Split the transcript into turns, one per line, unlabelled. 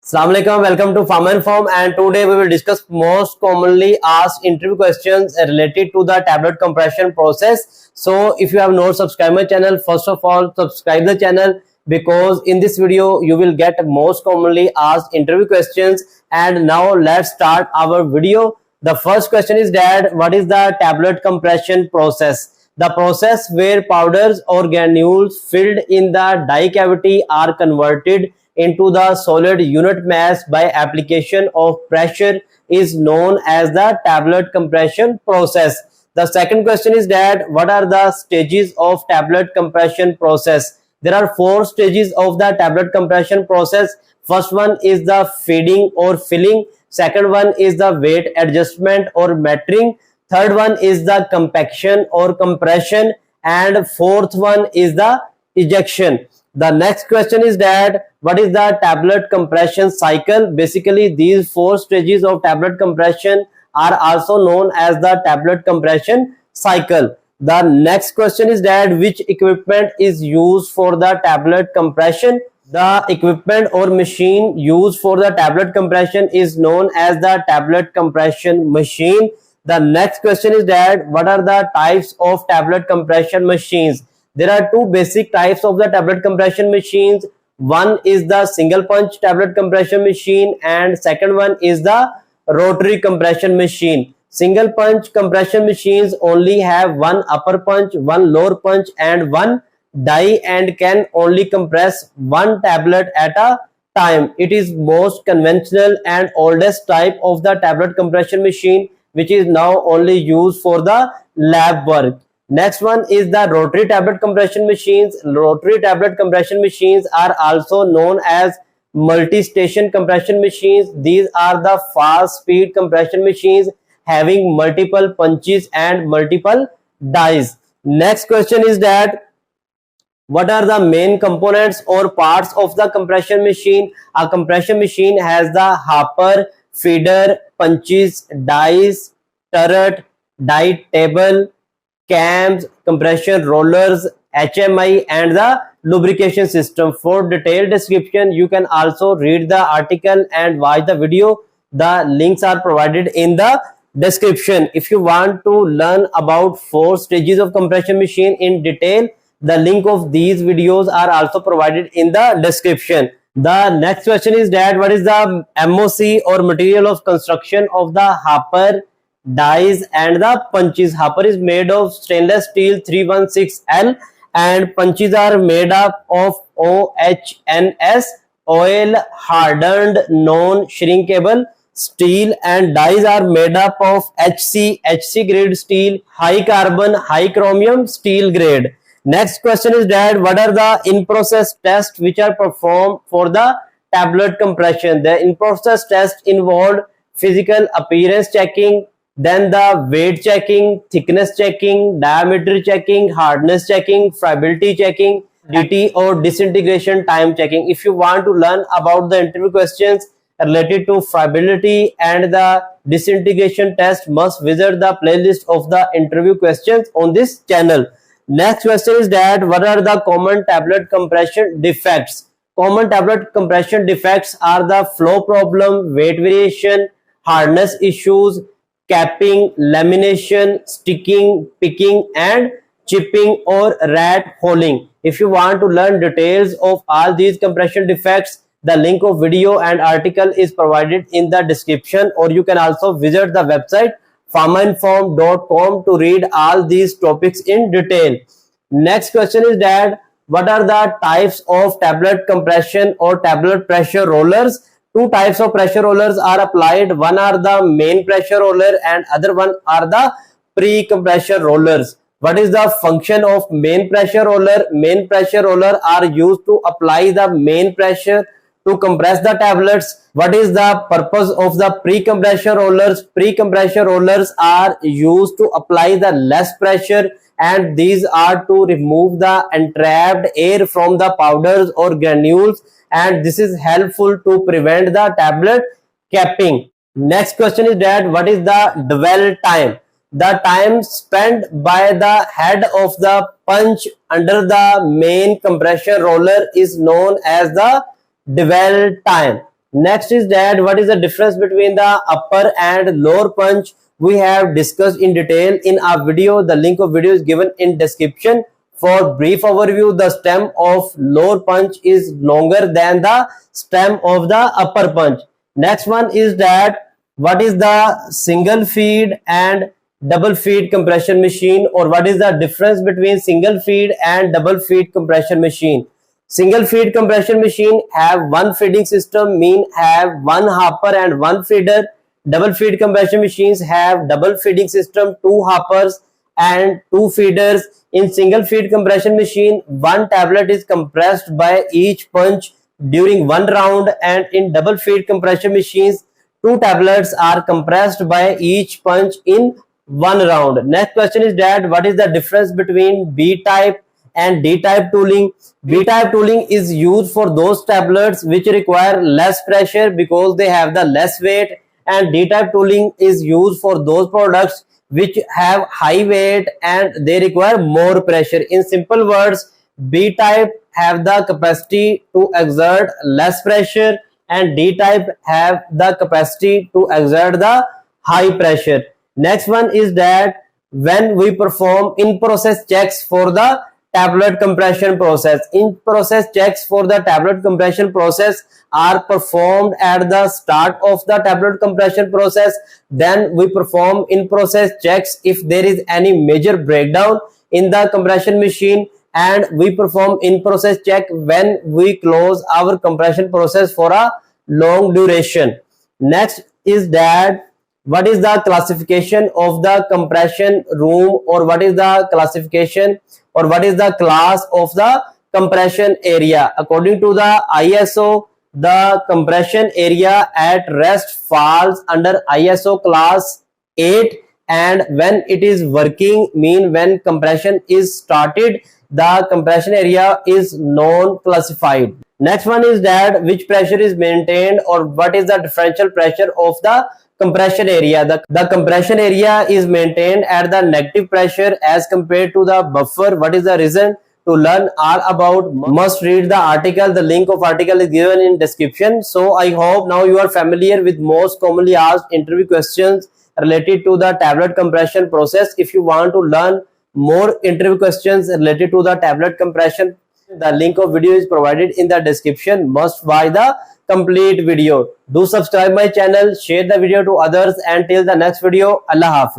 Assalamu alaikum, welcome to Farm and Form, and today we will discuss most commonly asked interview questions related to the tablet compression process. So if you have not subscribed my channel, first of all subscribe the channel, because in this video you will get most commonly asked interview questions. And now let's start our video. The first question is that what is the tablet compression process? The process where powders or granules filled in the die cavity are converted into the solid unit mass by application of pressure is known as the tablet compression process. The second question is that what are the stages of tablet compression process? There are 4 stages of the tablet compression process. First one is the feeding or filling. Second one is the weight adjustment or metering. Third one is the compaction or compression, and fourth one is the ejection. The next question is that what is the tablet compression cycle? Basically, these 4 stages of tablet compression are also known as the tablet compression cycle. The next question is that which equipment is used for the tablet compression? The equipment or machine used for the tablet compression is known as the tablet compression machine. The next question is that what are the types of tablet compression machines? There are 2 basic types of the tablet compression machines. One is the single punch tablet compression machine, and second one is the rotary compression machine. Single punch compression machines only have one upper punch, one lower punch and one die, and can only compress one tablet at a time. It is most conventional and oldest type of the tablet compression machine, which is now only used for the lab work. Next one is the rotary tablet compression machines. Rotary tablet compression machines are also known as multi-station compression machines. These are the fast speed compression machines having multiple punches and multiple dies. Next question is that what are the main components or parts of the compression machine? A compression machine has the hopper, feeder, punches, dies, turret, die table, cams, compression rollers, HMI, and the lubrication system. For detailed description, you can also read the article and watch the video. The links are provided in the description. If you want to learn about 4 stages of compression machine in detail, the link of these videos are also provided in the description. The next question is that what is the MOC or material of construction of the hopper, dies and the punches? Hopper is made of stainless steel 316L and punches are made up of OHNS, oil hardened non shrinkable steel, and dies are made up of HC grade steel, high carbon, high chromium steel grade. Next question is that what are the in-process tests which are performed for the tablet compression? The in-process test involved physical appearance checking, then the weight checking, thickness checking, diameter checking, hardness checking, friability checking, DT or disintegration time checking. If you want to learn about the interview questions related to friability and the disintegration test, must visit the playlist of the interview questions on this channel. Next question is that what are the common tablet compression defects? Common tablet compression defects are the flow problem, weight variation, hardness issues, capping, lamination, sticking, picking, and chipping or rat holing. If you want to learn details of all these compression defects, the link of video and article is provided in the description, or you can also visit the website farmandform.com to read all these topics in detail. Next question is that what are the types of tablet compression or tablet pressure rollers? 2 types of pressure rollers are applied. One are the main pressure roller and other one are the pre-compression rollers. What is the function of main pressure roller? Main pressure roller are used to apply the main pressure to compress the tablets. What is the purpose of the pre-compression rollers? Pre-compression rollers are used to apply the less pressure, and these are to remove the entrapped air from the powders or granules, and this is helpful to prevent the tablet capping. Next question is that what is the dwell time? The time spent by the head of the punch under the main compression roller is known as the dwell time. Next is that what is the difference between the upper and lower punch. We have discussed in detail in our video. The link of video is given in description. For brief overview, the stem of lower punch is longer than the stem of the upper punch. Next one is that what is the single feed and double feed compression machine, or what is the difference between single feed and double feed compression machine. Single feed compression machine have one feeding system, mean have one hopper and one feeder. Double feed compression machines have double feeding system, two hoppers and two feeders. In single feed compression machine, one tablet is compressed by each punch during one round, and in double feed compression machines, two tablets are compressed by each punch in one round. Next question is that what is the difference between B-type and D-type tooling. B-type tooling is used for those tablets which require less pressure because they have the less weight, and D-type tooling is used for those products which have high weight and they require more pressure. In simple words, B-type have the capacity to exert less pressure and D-type have the capacity to exert the high pressure. Next one is that when we perform in-process checks for the tablet compression process. In-process checks for the tablet compression process are performed at the start of the tablet compression process. Then we perform in-process checks if there is any major breakdown in the compression machine, and we perform in-process check when we close our compression process for a long duration. Next is that what is the classification of the compression room, or what is the classification or what is the class of the compression area. According to the ISO, the compression area at rest falls under ISO class 8, and when it is working, mean when compression is started, the compression area is non-classified. Next one is that which pressure is maintained, or what is the differential pressure of the compression area. The compression area is maintained at the negative pressure as compared to the buffer. What is the reason? To learn all about, must read the article. The link of article is given in description. So I hope now you are familiar with most commonly asked interview questions related to the tablet compression process. If you want to learn more interview questions related to the tablet compression, the link of video is provided in the description. Must watch the complete video. Do subscribe my channel, share the video to others, and till the next video, Allah Hafiz.